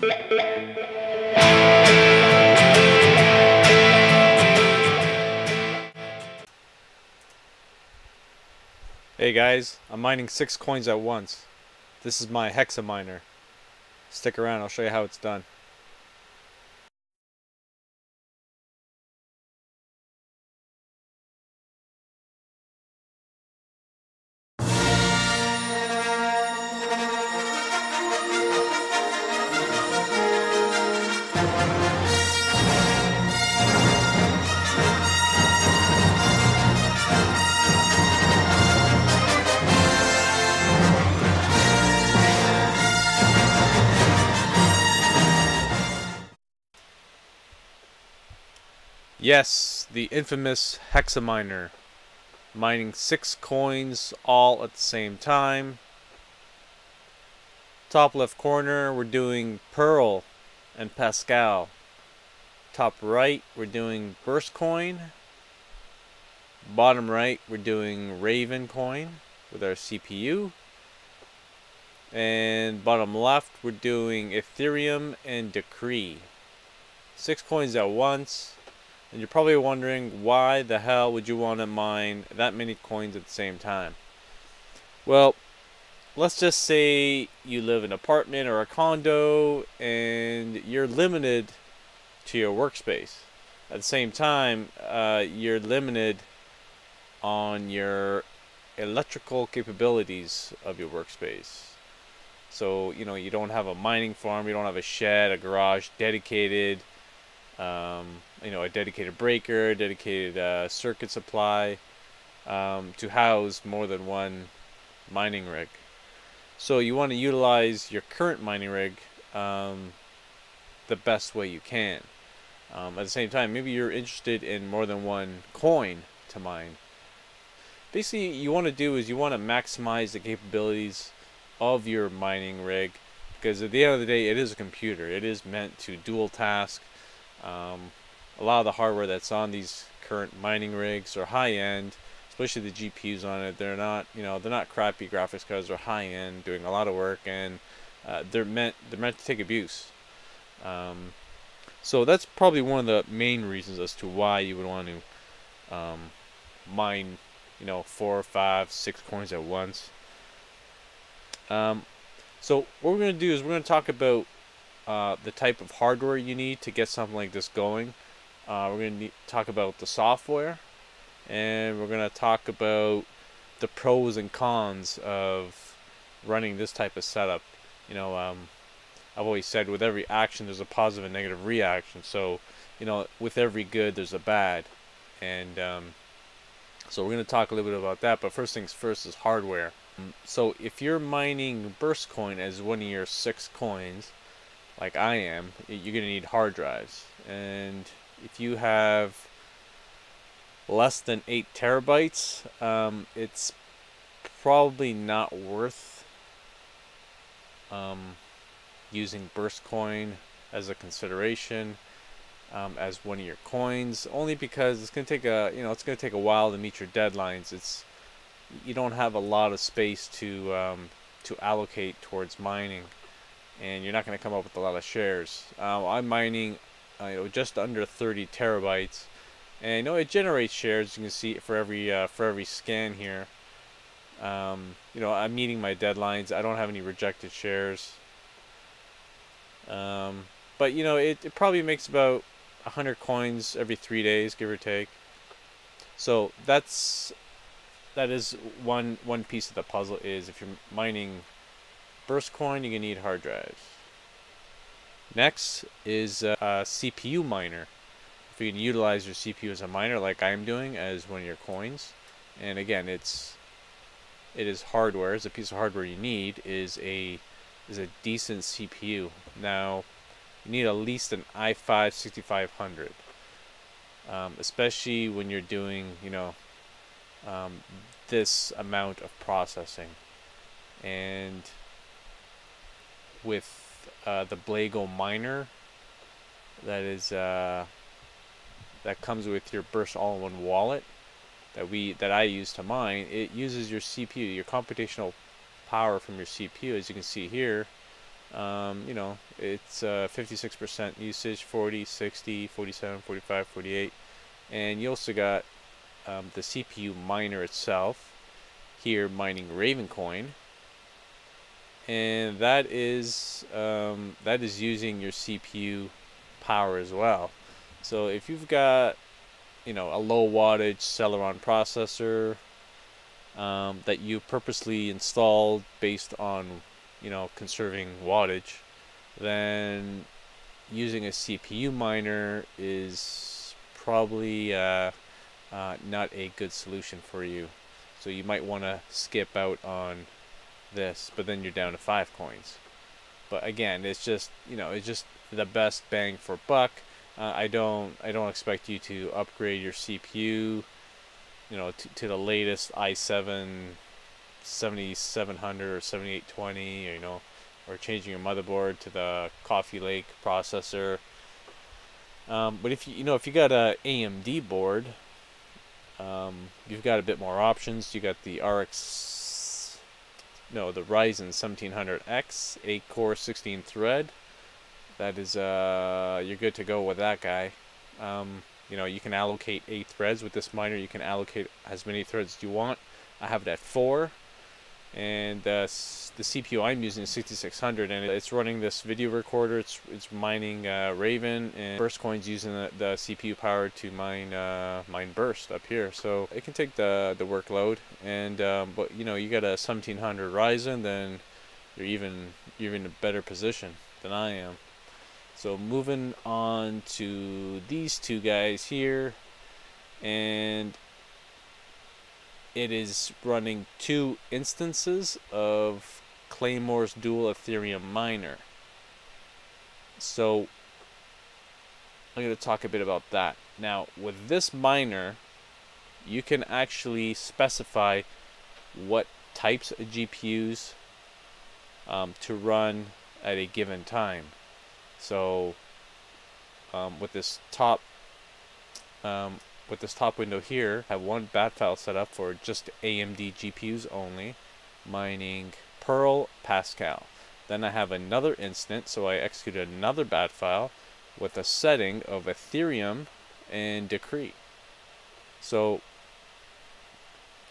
Hey guys, I'm mining 6 coins at once. This is my Hexa-Miner. Stick around, I'll show you how it's done. Yes, the infamous Hexa-Miner. Mining 6 coins all at the same time. Top left corner, we're doing Pearl and Pascal. Top right, we're doing Burst Coin. Bottom right, we're doing Raven Coin with our CPU. And bottom left, we're doing Ethereum and Decree. 6 coins at once. And you're probably wondering, why the hell would you want to mine that many coins at the same time? Well, let's just say you live in an apartment or a condo and you're limited to your workspace. At the same time, you're limited on your electrical capabilities of your workspace. So, you don't have a mining farm, you don't have a shed, a garage dedicated, a dedicated breaker, dedicated circuit supply to house more than one mining rig. So you want to utilize your current mining rig the best way you can. At the same time, maybe you're interested in more than one coin to mine. Basically, you want to do is you want to maximize the capabilities of your mining rig, because at the end of the day, it is a computer. It is meant to dual task. A lot of the hardware that's on these current mining rigs are high end, especially the GPUs on it. They're not, they're not crappy graphics cards. They're high end, doing a lot of work, and they're meant to take abuse. So that's probably one of the main reasons as to why you would want to mine, 4, 5, 6 coins at once. So what we're going to do is we're going to talk about the type of hardware you need to get something like this going. We're going to talk about the software, and we're going to talk about the pros and cons of running this type of setup. I've always said with every action there's a positive and negative reaction. So, with every good there's a bad. And so we're going to talk a little bit about that. But first things first is hardware. So if you're mining Burst Coin as one of your 6 coins, like I am, you're going to need hard drives. And if you have less than 8 terabytes, it's probably not worth using Burst Coin as a consideration as one of your coins, only because it's going to take a while to meet your deadlines. You don't have a lot of space to allocate towards mining, and you're not going to come up with a lot of shares. I'm mining just under 30 terabytes, and it generates shares. You can see for every scan here. I'm meeting my deadlines. I don't have any rejected shares. But it probably makes about 100 coins every 3 days, give or take. So that is one piece of the puzzle. Is if you're mining Burst Coin, you're gonna need hard drives. Next is a CPU miner. If you can utilize your CPU as a miner, like I'm doing, as one of your coins, and again, it is hardware. It's a piece of hardware you need is a decent CPU. Now, you need at least an i5 6500, especially when you're doing this amount of processing. And with the Blago miner, that comes with your Burst all-in-one wallet that I use to mine, it uses your CPU, your computational power from your CPU. As you can see here, You know, it's 56% usage, 40, 60, 47, 45, 48. And you also got the CPU miner itself here mining Ravencoin, and that is using your CPU power as well. So if you've got, you know, a low wattage Celeron processor that you purposely installed based on, you know, conserving wattage, then using a CPU miner is probably not a good solution for you. So you might want to skip out on this, but then you're down to 5 coins. But again, it's just, you know, it's just the best bang for buck. I don't expect you to upgrade your CPU, you know, to the latest i7 7700 or 7820, or, you know, or changing your motherboard to the Coffee Lake processor. But if you know, if you got a AMD board, you've got a bit more options. You got the the Ryzen 1700X, 8-core, 16-thread. That is, you're good to go with that guy. You know, you can allocate 8 threads with this miner. You can allocate as many threads as you want. I have it at 4. And the CPU I'm using is 6600, and it's running this video recorder. It's mining Raven, and Burstcoin's using the CPU power to mine Burst up here. So it can take the workload. And but you know, you got a 1700 Ryzen, then you're even in a better position than I am. So moving on to these two guys here, and it is running 2 instances of Claymore's dual Ethereum miner. So I'm going to talk a bit about that. Now, with this miner, you can actually specify what types of GPUs to run at a given time. So with this top window here, I have one bat file set up for just AMD GPUs only, mining Pearl, Pascal. Then I have another instance, so I executed another bat file with a setting of Ethereum and Decree. So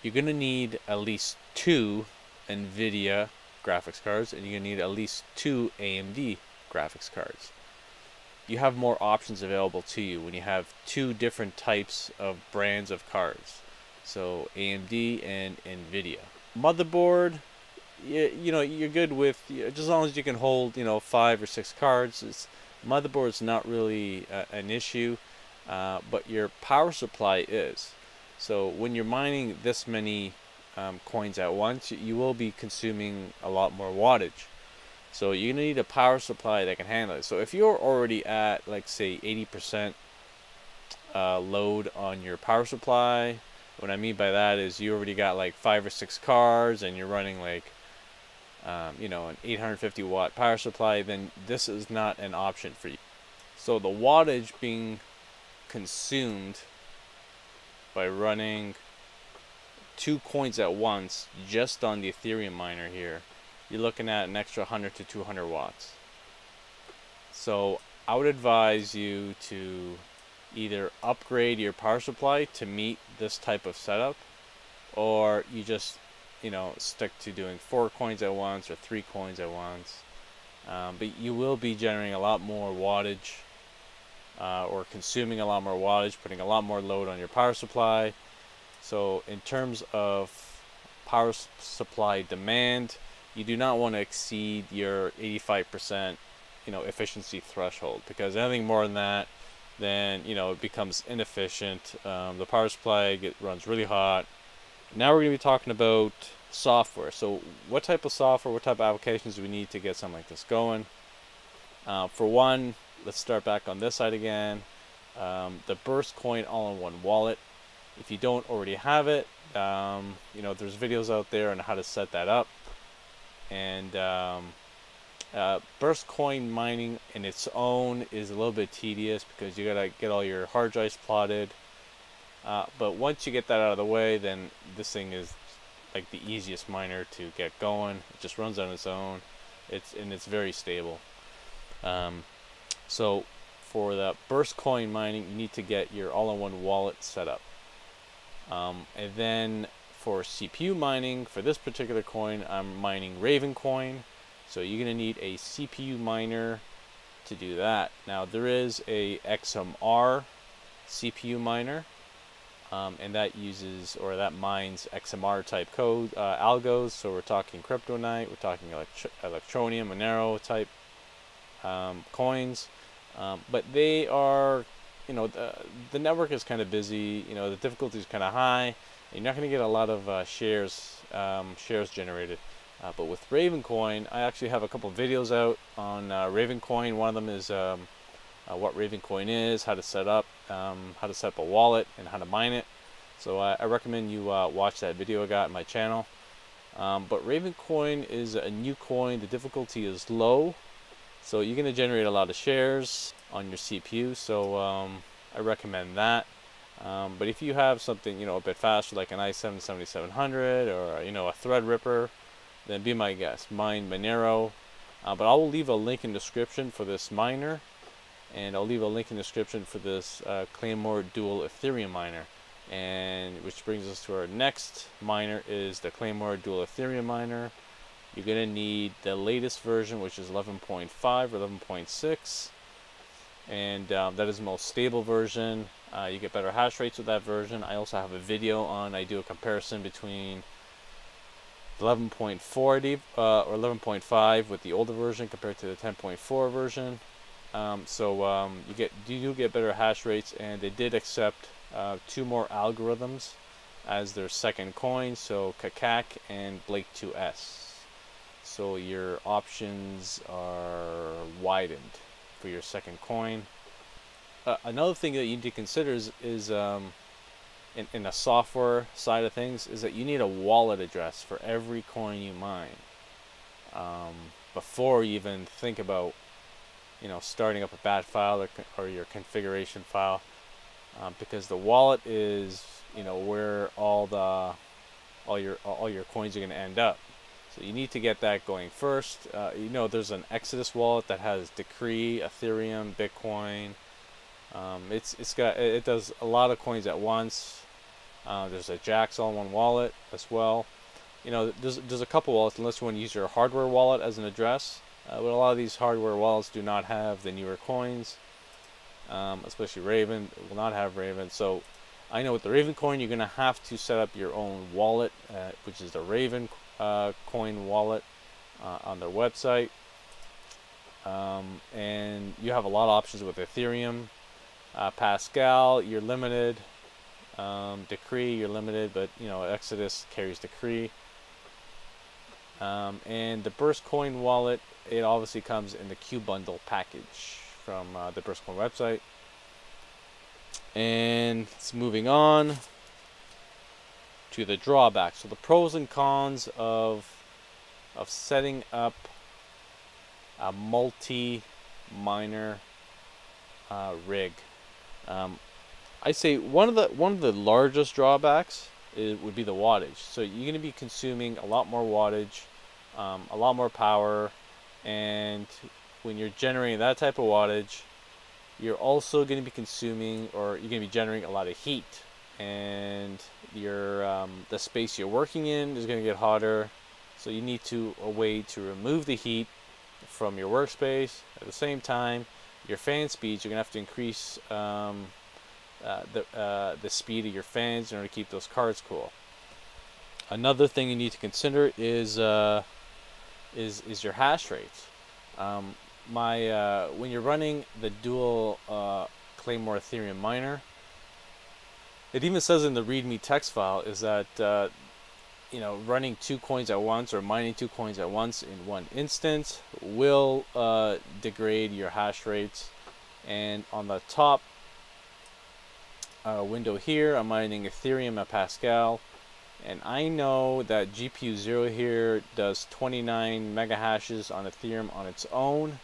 you're going to need at least 2 NVIDIA graphics cards, and you're going to need at least 2 AMD graphics cards. You have more options available to you when you have 2 different types of brands of cards. So AMD and NVIDIA. Motherboard, you know, you're good with, just as long as you can hold, you know, 5 or 6 cards. Motherboard's not really an issue, but your power supply is. So when you're mining this many coins at once, you will be consuming a lot more wattage. So you're going to need a power supply that can handle it. So if you're already at, like, say, 80% load on your power supply, what I mean by that is you already got like 5 or 6 cards and you're running like, you know, an 850 watt power supply, then this is not an option for you. So the wattage being consumed by running 2 coins at once just on the Ethereum miner here, you're looking at an extra 100 to 200 watts. So I would advise you to either upgrade your power supply to meet this type of setup, or you just, you know, stick to doing 4 coins at once or 3 coins at once. But you will be generating a lot more wattage, or consuming a lot more wattage, putting a lot more load on your power supply. So in terms of power supply demand, you do not want to exceed your 85%, you know, efficiency threshold, because anything more than that, then, you know, it becomes inefficient. The power supply runs really hot. Now we're going to be talking about software. So what type of software, what type of applications do we need to get something like this going? For one, let's start back on this side again. The Burstcoin all-in-one wallet. If you don't already have it, you know, there's videos out there on how to set that up. And Burstcoin mining in its own is a little bit tedious because you gotta get all your hard drives plotted. But once you get that out of the way, then this thing is like the easiest miner to get going. It just runs on its own. It's very stable. So for the burst coin mining, you need to get your all-in-one wallet set up. And then for CPU mining, for this particular coin, I'm mining Raven coin. So you're going to need a CPU miner to do that. Now there is a XMR CPU miner, and that uses, or that mines XMR type code algos. So we're talking Kryptonite, we're talking Electroneum, Monero type coins, but they are, you know, the network is kind of busy. You know, the difficulty is kind of high. And you're not going to get a lot of shares generated. But with Raven coin, I actually have a couple of videos out on Raven coin. One of them is what Raven coin is, how to set up a wallet, and how to mine it. So I recommend you watch that video I got on my channel. But Raven coin is a new coin. The difficulty is low, so you're going to generate a lot of shares on your CPU. So I recommend that. But if you have something, you know, a bit faster, like an i7 7700 or, you know, a Threadripper, then be my guest. Mine Monero. But I will leave a link in the description for this miner, and I'll leave a link in the description for this Claymore dual Ethereum miner. And which brings us to our next miner, is the Claymore dual Ethereum miner. You're going to need the latest version, which is 11.5 or 11.6, and that is the most stable version. You get better hash rates with that version. I also have a video on, I do a comparison between 11.4 or 11.5 with the older version compared to the 10.4 version. You do get better hash rates, and they did accept 2 more algorithms as their second coin, so Kakak and Blake 2S. So your options are widened for your second coin. Another thing that you need to consider is in the software side of things, is that you need a wallet address for every coin you mine before you even think about, you know, starting up a bat file or your configuration file, because the wallet is, you know, where all your coins are going to end up. So you need to get that going first. You know, there's an Exodus wallet that has Decree, Ethereum, Bitcoin. It does a lot of coins at once. There's a Jax all-in-one wallet as well. You know, there's a couple wallets, unless you want to use your hardware wallet as an address. But a lot of these hardware wallets do not have the newer coins, especially Raven will not have Raven. So I know with the Raven coin, you're going to have to set up your own wallet, which is the Raven coin wallet on their website. And you have a lot of options with Ethereum. Pascal, you're limited. Decree, you're limited, but you know, Exodus carries Decree. And the Burst Coin wallet, it obviously comes in the Q bundle package from the Burst Coin website. And it's moving on to the drawbacks. So the pros and cons of setting up a multi-miner rig. I say one of the largest drawbacks would be the wattage. So you're going to be consuming a lot more wattage, a lot more power, and when you're generating that type of wattage, you're also going to be consuming, or you're going to be generating a lot of heat, and the space you're working in is going to get hotter. So you need a way to remove the heat from your workspace. At the same time, your fan speeds, you're going to have to increase the speed of your fans in order to keep those cards cool. Another thing you need to consider is your hash rates. When you're running the dual Claymore Ethereum miner, it even says in the README text file is that you know, running 2 coins at once or mining 2 coins at once in one instance will degrade your hash rates. And on the top window here, I'm mining Ethereum at Pascal, and I know that GPU 0 here does 29 mega hashes on Ethereum on its own,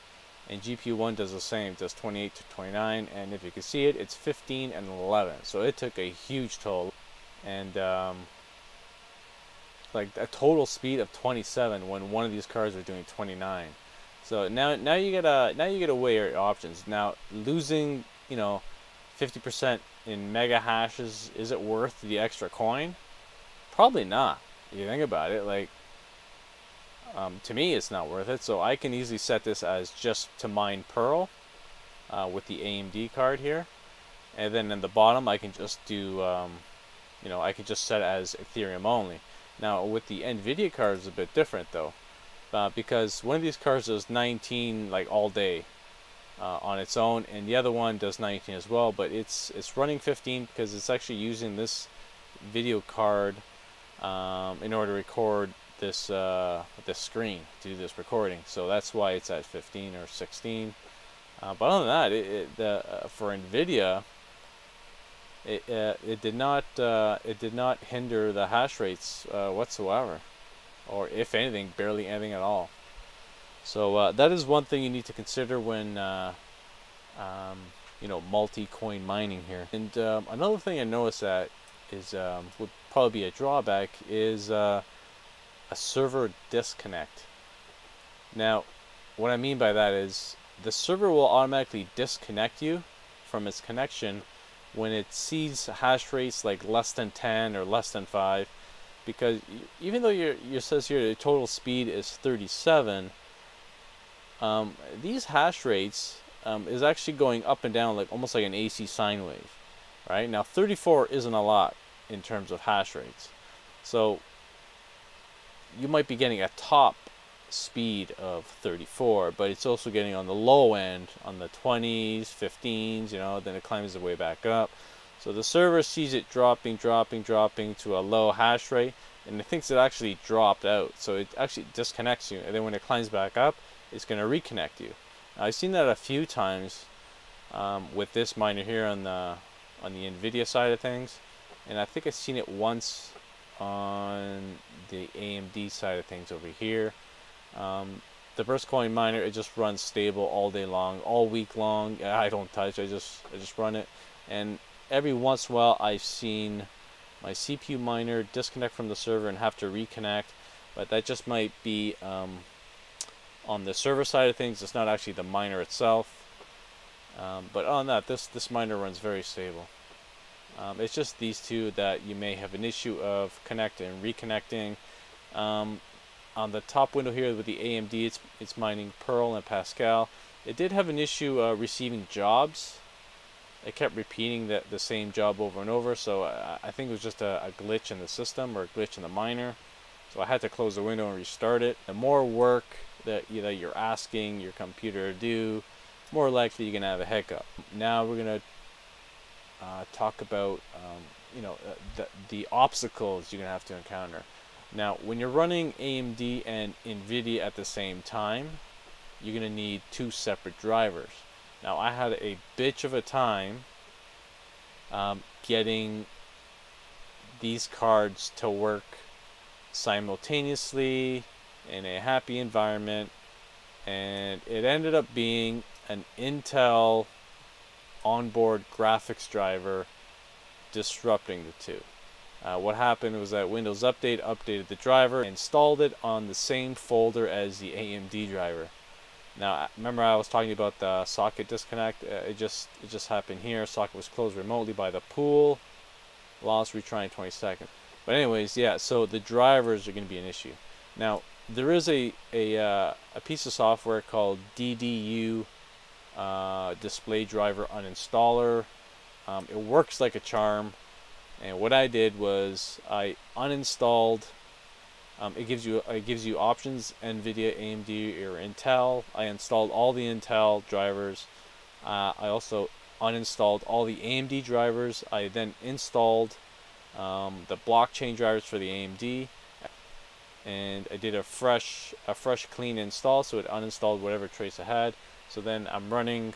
and GPU 1 does the same, does 28 to 29, and if you can see it, it's 15 and 11. So it took a huge toll, and like a total speed of 27 when one of these cards are doing 29. So now you gotta weigh your options. Now losing 50% in mega hashes, is it worth the extra coin? Probably not. If you think about it, like to me it's not worth it. So I can easily set this as just to mine Pearl with the AMD card here, and then in the bottom I can just do I can just set it as Ethereum only. Now with the Nvidia card is a bit different though, because one of these cards does 19 like all day on its own, and the other one does 19 as well, but it's running 15 because it's actually using this video card in order to record this this screen, to do this recording. So that's why it's at 15 or 16. But other than that, for Nvidia, it did not hinder the hash rates whatsoever, or if anything, barely anything at all. So that is one thing you need to consider when multi-coin mining here. And another thing I noticed that is would probably be a drawback is a server disconnect. Now, what I mean by that is the server will automatically disconnect you from its connection when it sees hash rates like less than 10 or less than 5, because even though your says here the total speed is 37, these hash rates is actually going up and down like almost like an AC sine wave, right? Now 34 isn't a lot in terms of hash rates, so you might be getting a top speed of 34, but it's also getting on the low end on the 20s, 15s, then it climbs the way back up. So the server sees it dropping to a low hash rate, and it thinks it actually dropped out, so it actually disconnects you, and then when it climbs back up, it's going to reconnect you. Now, I've seen that a few times with this miner here on the Nvidia side of things, and I think I've seen it once on the AMD side of things over here. The Burstcoin miner, it just runs stable all day long, all week long. I don't touch, I just run it, and every once in a while I've seen my CPU miner disconnect from the server and have to reconnect, but that just might be on the server side of things. It's not actually the miner itself. But on that, this miner runs very stable. It's just these two that you may have an issue of connecting and reconnecting. On the top window here with the AMD, it's mining Pearl and Pascal. It did have an issue receiving jobs. It kept repeating the same job over and over, so I think it was just a glitch in the system or a glitch in the miner. So I had to close the window and restart it. The more work that you're asking your computer to do, more likely you're gonna have a hiccup. Now we're gonna talk about the obstacles you're gonna have to encounter. Now, when you're running AMD and Nvidia at the same time, you're gonna need two separate drivers. Now, I had a bitch of a time getting these cards to work simultaneously in a happy environment, and it ended up being an Intel onboard graphics driver disrupting the two. What happened was that Windows Update updated the driver, installed it on the same folder as the AMD driver. Now, remember I was talking about the socket disconnect? It just happened here. Socket was closed remotely by the pool. Lost retry in 20 seconds. But anyways, yeah, so the drivers are going to be an issue. Now, there is a piece of software called DDU Display Driver Uninstaller. It works like a charm. And what I did was I uninstalled. It gives you options: NVIDIA, AMD, or Intel. I installed all the Intel drivers. I also uninstalled all the AMD drivers. I then installed the blockchain drivers for the AMD, and I did a fresh clean install, so it uninstalled whatever trace I had. So then I'm running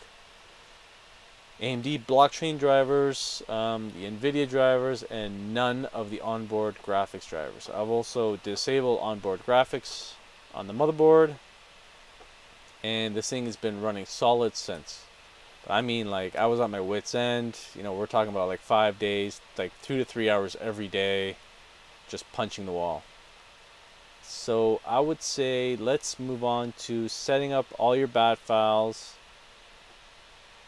AMD blockchain drivers, the NVIDIA drivers, and none of the onboard graphics drivers. I've also disabled onboard graphics on the motherboard, and this thing has been running solid since. But I mean, like, I was at my wit's end. We're talking about like 5 days, like 2 to 3 hours every day, just punching the wall. So I would say let's move on to setting up all your bat files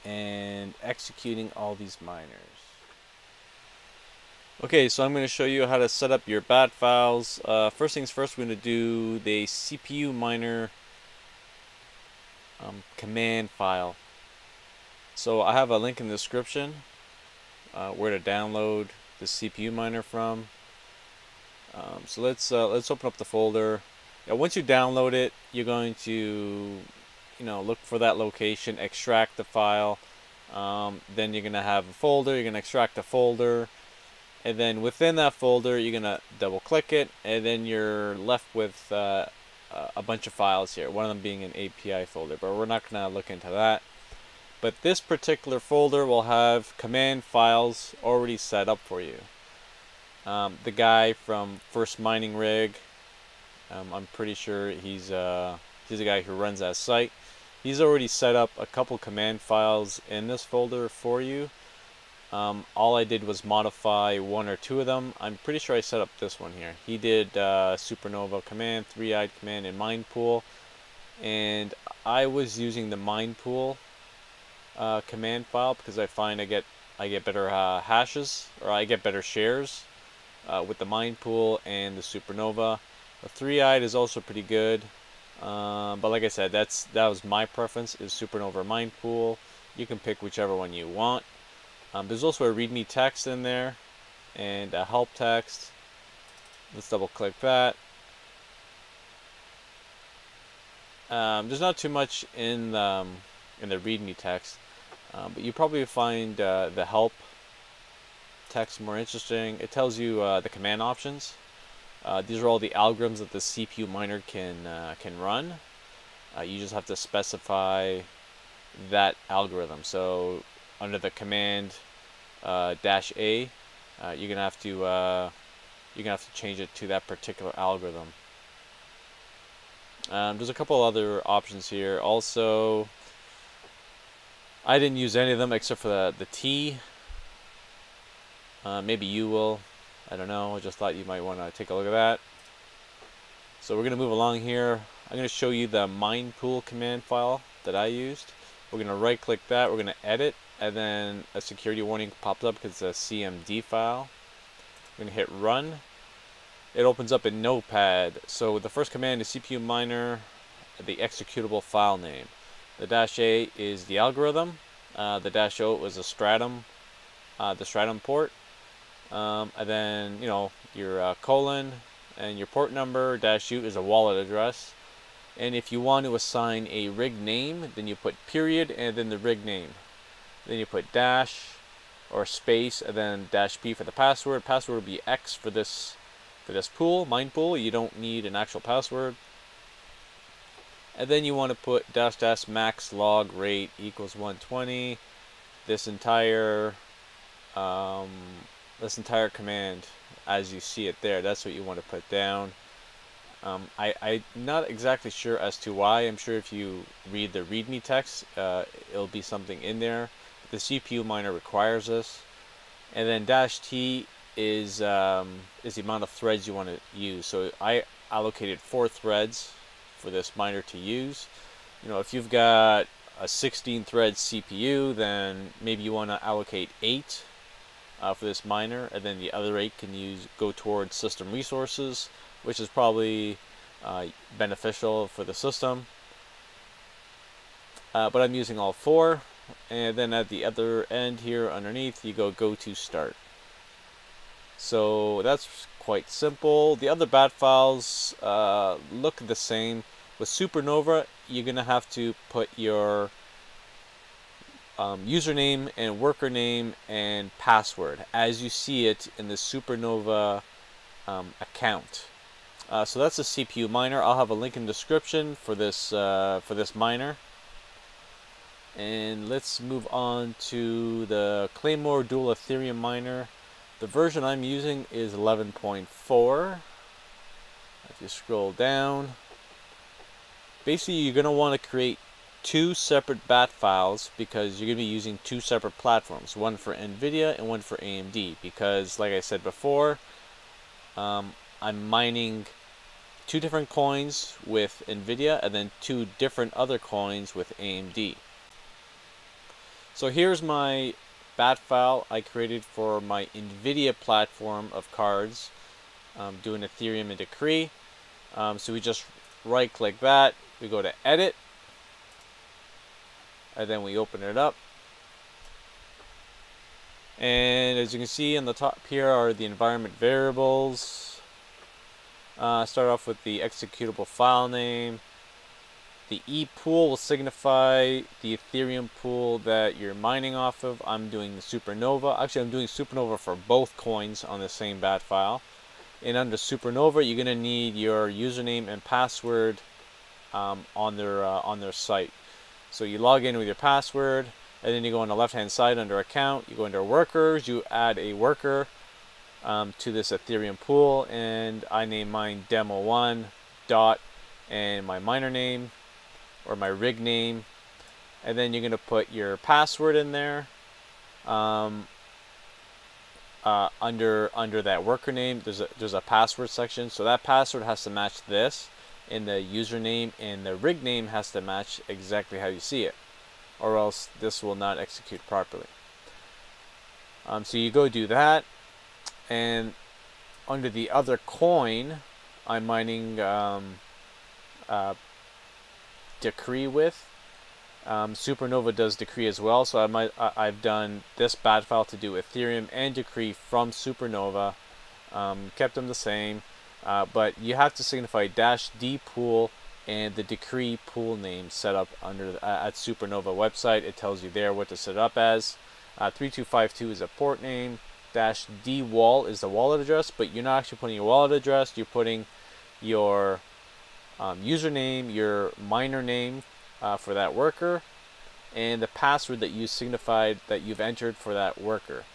and executing all these miners. Okay, so I'm going to show you how to set up your bat files. First things first, we're going to do the CRYPTO-Miner command file. So I have a link in the description where to download the CRYPTO-Miner from. So let's open up the folder. Now, once you download it, you're going to look for that location, extract the file. Then you're gonna have a folder. You're gonna extract the folder, and then within that folder, you're gonna double click it, and then you're left with a bunch of files here. One of them being an API folder, but we're not gonna look into that. But this particular folder will have command files already set up for you. The guy from First Mining Rig, I'm pretty sure he's the guy who runs that site. He's already set up a couple command files in this folder for you. All I did was modify one or two of them. I'm pretty sure I set up this one here. He did supernova command, three-eyed command, and mine pool. And I was using the mine pool command file because I find I get better hashes, or I get better shares with the mine pool and the supernova. The three-eyed is also pretty good. But like I said, that was my preference, is supernova mine pool. You can pick whichever one you want. There's also a readme text in there and a help text. Let's double click that. There's not too much in the readme text, but you probably find the help text more interesting. It tells you the command options. These are all the algorithms that the CRYPTO-Miner can run. You just have to specify that algorithm. So under the command -A, you're gonna have to change it to that particular algorithm. There's a couple other options here. Also, I didn't use any of them except for the T. Maybe you will. I don't know. I just thought you might want to take a look at that. So we're going to move along here. I'm going to show you the mine pool command file that I used. We're going to right click that. We're going to edit, and then a security warning pops up because it's a CMD file. We're going to hit run. It opens up in Notepad. So the first command is CRYPTO-Miner, the executable file name. The -A is the algorithm. The -O was a stratum, the stratum port. And then your colon and your port number. -U is a wallet address. And if you want to assign a rig name, then you put period and then the rig name. Then you put dash or space and then -P for the password. Password will be X for this pool, mine pool. You don't need an actual password. And then you want to put -- max log rate equals 120. This entire command as you see it there, that's what you want to put down. I'm not exactly sure as to why. I'm sure if you read the readme text, it'll be something in there. The CRYPTO-Miner requires this. And then -T is the amount of threads you want to use. So I allocated 4 threads for this miner to use. If you've got a 16-thread CPU, then maybe you want to allocate 8 for this miner, and then the other 8 can go towards system resources, which is probably beneficial for the system. But I'm using all 4, and then at the other end here underneath, you go to start. So that's quite simple. The other bat files look the same. With supernova, you're gonna have to put your username and worker name and password as you see it in the supernova account. So that's the CRYPTO-Miner. I'll have a link in the description for this miner. And let's move on to the Claymore dual Ethereum miner. The version I'm using is 11.4. If you scroll down, basically you're going to want to create 2 separate bat files because you're going to be using 2 separate platforms, one for NVIDIA and one for AMD, because like I said before, I'm mining 2 different coins with NVIDIA and then 2 different other coins with AMD. So here's my bat file I created for my NVIDIA platform of cards, doing Ethereum and Decree. So we just right click that, we go to edit, and then we open it up. And as you can see on the top here are the environment variables. Start off with the executable file name. The E pool will signify the Ethereum pool that you're mining off of. I'm doing Supernova. Actually, I'm doing Supernova for both coins on the same bat file. And under Supernova, you're going to need your username and password on their site. So you log in with your password, and then you go on the left-hand side under Account. You go under Workers. You add a worker to this Ethereum pool, and I name mine Demo1 dot and my miner name or my rig name, and then you're going to put your password in there. Under that worker name, there's a password section, so that password has to match this, and the username and the rig name has to match exactly how you see it, or else this will not execute properly. So you go do that, and under the other coin I'm mining Decree with. Supernova does Decree as well, so I've done this bat file to do Ethereum and Decree from Supernova. Kept them the same, but you have to signify -D pool and the Decree pool name set up under at Supernova website. It tells you there what to set up as. 3252 is a port name. -D wall is the wallet address, but you're not actually putting your wallet address. You're putting your username, your miner name for that worker, and the password that you signified that you've entered for that worker.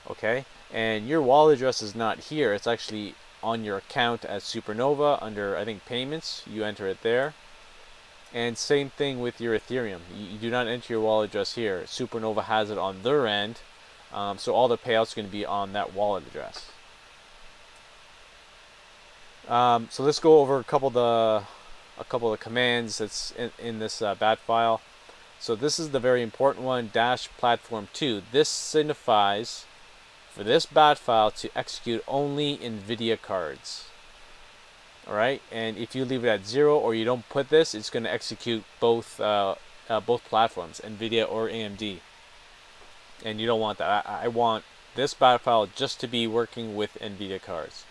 Okay, and your wallet address is not here. It's actually on your account at Supernova under, I think, payments. You enter it there. And same thing with your Ethereum. You do not enter your wallet address here. Supernova has it on their end. So all the payouts are going to be on that wallet address. So let's go over a couple of the commands that's in this bat file. So this is the very important one, -platform2. This signifies for this bat file to execute only NVIDIA cards. Alright, and if you leave it at 0 or you don't put this, it's going to execute both platforms, NVIDIA or AMD. And you don't want that. I want this bat file just to be working with NVIDIA cards.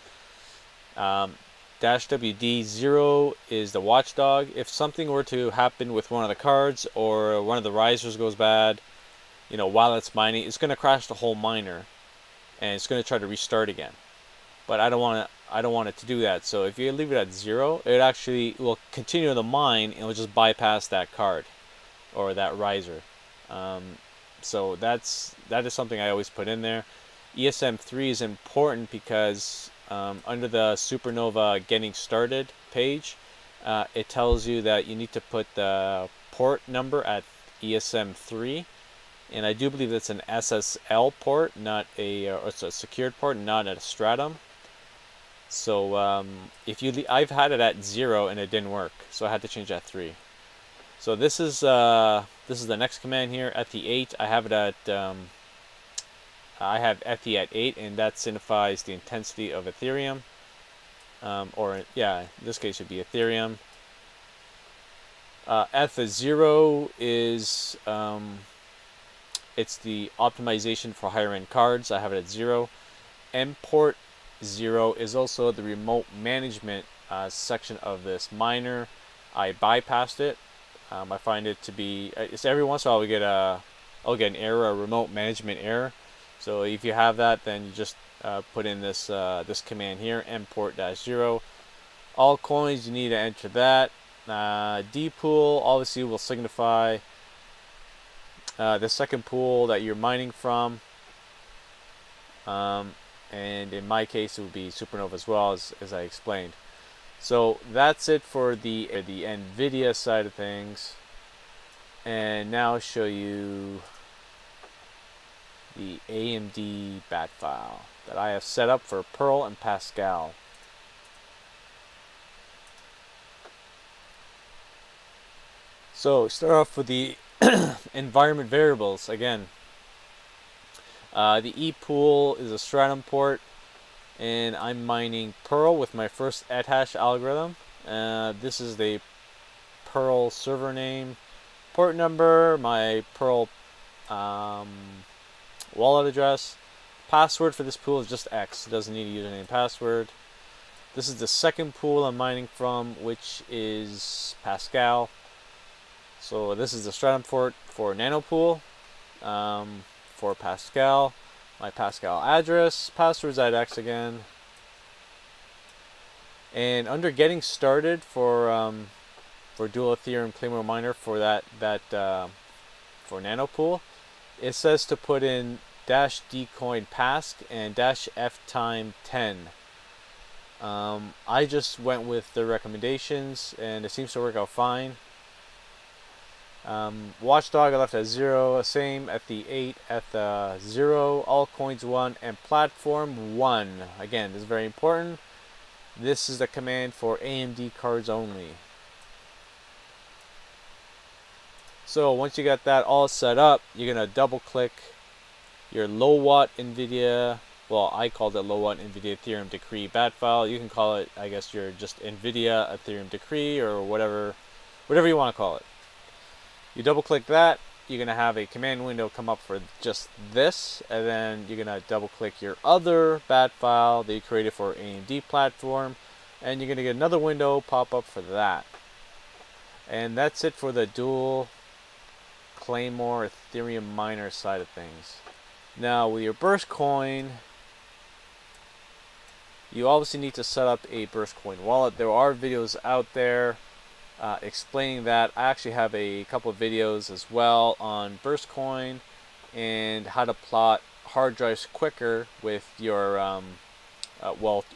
-WD 0 is the watchdog. If something were to happen with one of the cards or one of the risers goes bad, you know, while it's mining, it's going to crash the whole miner and it's going to try to restart again. But I don't want it to do that. So if you leave it at 0, it actually will continue to mine and will just bypass that card or that riser. So that is something I always put in there. ESM3 is important because under the Supernova getting started page, it tells you that you need to put the port number at ESM3, and I do believe that's an SSL port, not it's a secured port, not a stratum. So if I've had it at 0 and it didn't work, so I had to change that 3. So this is the next command here, Eth8. I have it at I have Eth at 8, and that signifies the intensity of Ethereum. Or yeah, in this case it would be Ethereum. Eth0 is it's the optimization for higher end cards. I have it at 0. Import 0 is also the remote management section of this miner. I bypassed it. I find it to be, it's every once in a while I'll get an error, a remote management error. So if you have that, then you just put in this this command here, import -0. All coins, you need to enter that. D pool obviously will signify the second pool that you're mining from. And in my case it would be Supernova as well, as I explained. So that's it for the NVIDIA side of things. And now I'll show you the AMD bat file that I have set up for Perl and Pascal. So start off with the environment variables again. The E pool is a stratum port, and I'm mining Perl with my first ethash algorithm. This is the Perl server name, port number, my Perl wallet address. Password for this pool is just X. It doesn't need a username and password. This is the second pool I'm mining from, which is Pascal. So this is the stratum port for Nanopool. For Pascal, my Pascal address, password's at X again. And under getting started for dual Ethereum Claymore miner for for Nanopool, it says to put in -dcoin pask and -f time 10. I just went with the recommendations, and it seems to work out fine. Watchdog I left at 0, same at the 8 at the 0, all coins 1, and platform 1. Again, this is very important. This is the command for AMD cards only. So once you got that all set up, you're gonna double click your low watt NVIDIA, well, I called it low watt NVIDIA Ethereum Decree bat file. You can call it, I guess, your just NVIDIA Ethereum Decree or whatever you want to call it. You double click that, you're going to have a command window come up for just this, and then you're going to double click your other bat file that you created for AMD platform, and you're going to get another window pop up for that. And that's it for the dual Claymore Ethereum miner side of things. Now with your Burst coin, you obviously need to set up a Burst coin wallet. There are videos out there explaining that. I actually have a couple of videos as well on Burst coin and how to plot hard drives quicker with your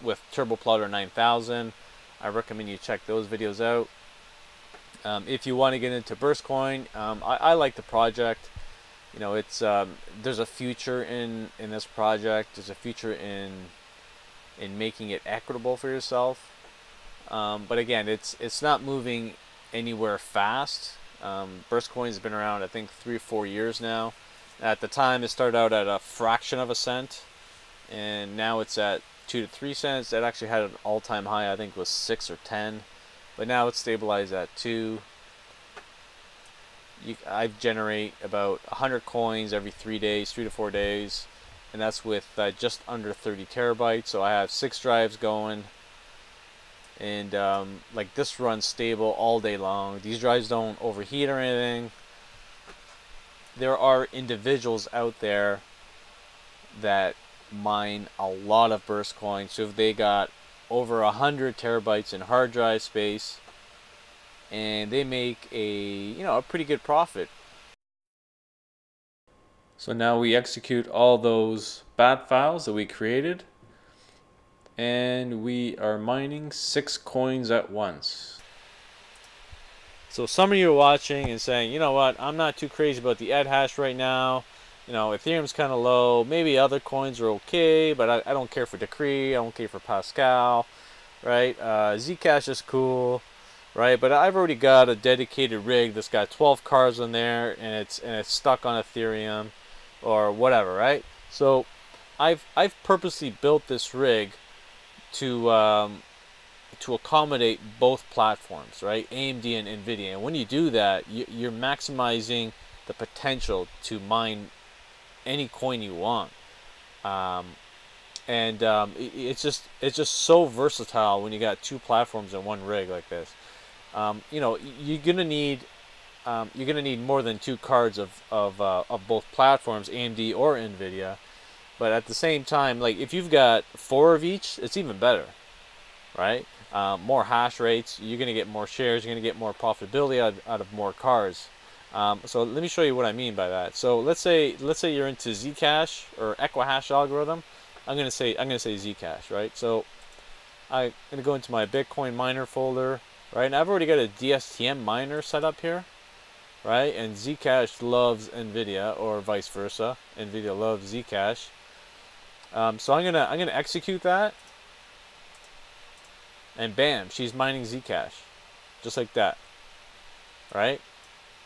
with Turbo Plotter 9000. I recommend you check those videos out. If you want to get into Burst coin, I like the project. You know, it's there's a future in this project. There's a future in making it equitable for yourself. But again, it's not moving anywhere fast. Burst coin has been around, I think, 3 or 4 years now. At the time, it started out at a fraction of a cent, and now it's at 2 to 3 cents. It actually had an all-time high, I think, was 6 or 10, but now it's stabilized at 2. I generate about 100 coins every 3 days, 3 to 4 days, and that's with just under 30 terabytes. So I have 6 drives going. And like this runs stable all day long. These drives don't overheat or anything. There are individuals out there that mine a lot of Burst coins. So if they got over 100 terabytes in hard drive space, and they make a pretty good profit. So now we execute all those bat files that we created, and we are mining 6 coins at once. So some of you are watching and saying, you know what, I'm not too crazy about the ethash right now. You know, Ethereum's kind of low. Maybe other coins are okay, but I don't care for Decree. I don't care for Pascal, right? Zcash is cool, right? But I've already got a dedicated rig that's got 12 cards in there, and it's stuck on Ethereum or whatever, right? So I've purposely built this rig to accommodate both platforms, right? AMD and NVIDIA. And when you do that, you're maximizing the potential to mine any coin you want. It's just so versatile when you got 2 platforms in one rig like this. You know, you're gonna need more than 2 cards of both platforms, AMD or NVIDIA. But at the same time, like if you've got 4 of each, it's even better, right? More hash rates, you're going to get more shares, you're going to get more profitability out of more cards. So let me show you what I mean by that. So let's say you're into Zcash or Equihash algorithm. I'm going to say Zcash, right? So I'm going to go into my Bitcoin miner folder, right? And I've already got a DSTM miner set up here, right? And Zcash loves NVIDIA, or vice versa. NVIDIA loves Zcash. So I'm gonna execute that, and bam, she's mining Zcash, just like that, right?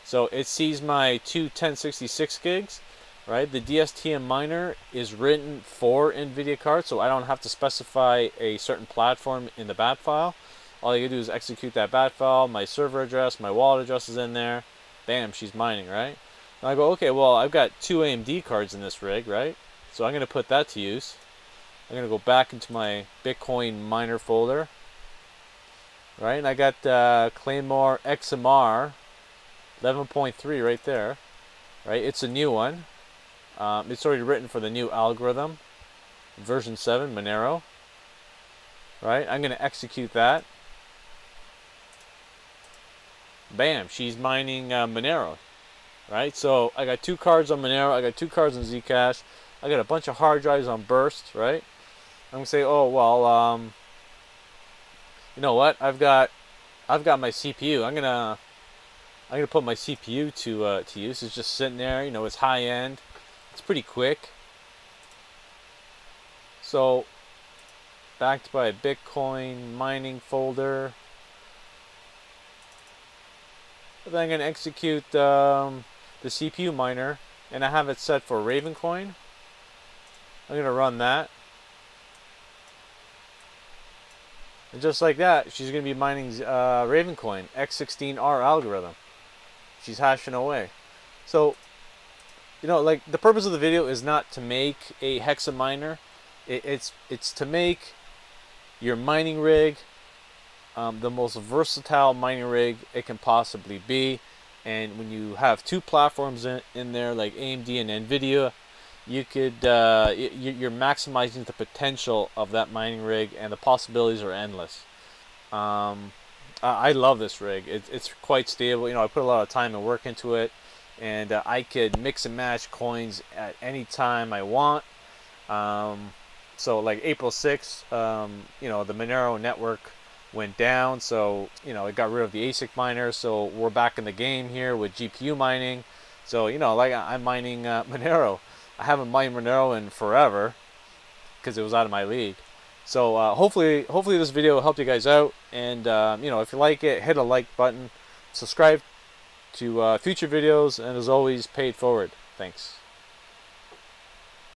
So it sees my two 1066 gigs, right? The DSTM miner is written for NVIDIA cards, so I don't have to specify a certain platform in the bat file. All I can do is execute that bat file, my server address, my wallet address is in there. Bam, she's mining, right? And I go, okay, well, I've got two AMD cards in this rig, right? So I'm going to put that to use. I'm going to go back into my Bitcoin miner folder, right? And I got Claymore XMR 11.3 right there, right? It's a new one. It's already written for the new algorithm, version 7, Monero, right? I'm going to execute that. Bam, she's mining Monero, right? So I got two cards on Monero, I got two cards on Zcash, I got a bunch of hard drives on Burst, right? I'm gonna say, oh well, you know what? I've got my CPU. I'm gonna put my CPU to use. It's just sitting there. You know, it's high end. It's pretty quick. So backed by a Bitcoin mining folder. But then I'm gonna execute the CPU miner, and I have it set for Ravencoin. I'm gonna run that. And just like that, she's going to be mining Ravencoin, X16R algorithm. She's hashing away. So, you know, like, the purpose of the video is not to make a Hexa-Miner. It's to make your mining rig the most versatile mining rig it can possibly be. And when you have two platforms in there, like AMD and NVIDIA, you could you're maximizing the potential of that mining rig, and the possibilities are endless. I love this rig. It's quite stable. You know, I put a lot of time and work into it, and I could mix and match coins at any time I want. So like April 6th, you know, the Monero network went down, so you know, it got rid of the ASIC miner, so we're back in the game here with GPU mining. So you know, like, I'm mining Monero. I haven't mined Monero in forever because it was out of my league. So hopefully this video helped you guys out, and you know, if you like it, hit a like button, subscribe to future videos, and as always, pay it forward. Thanks.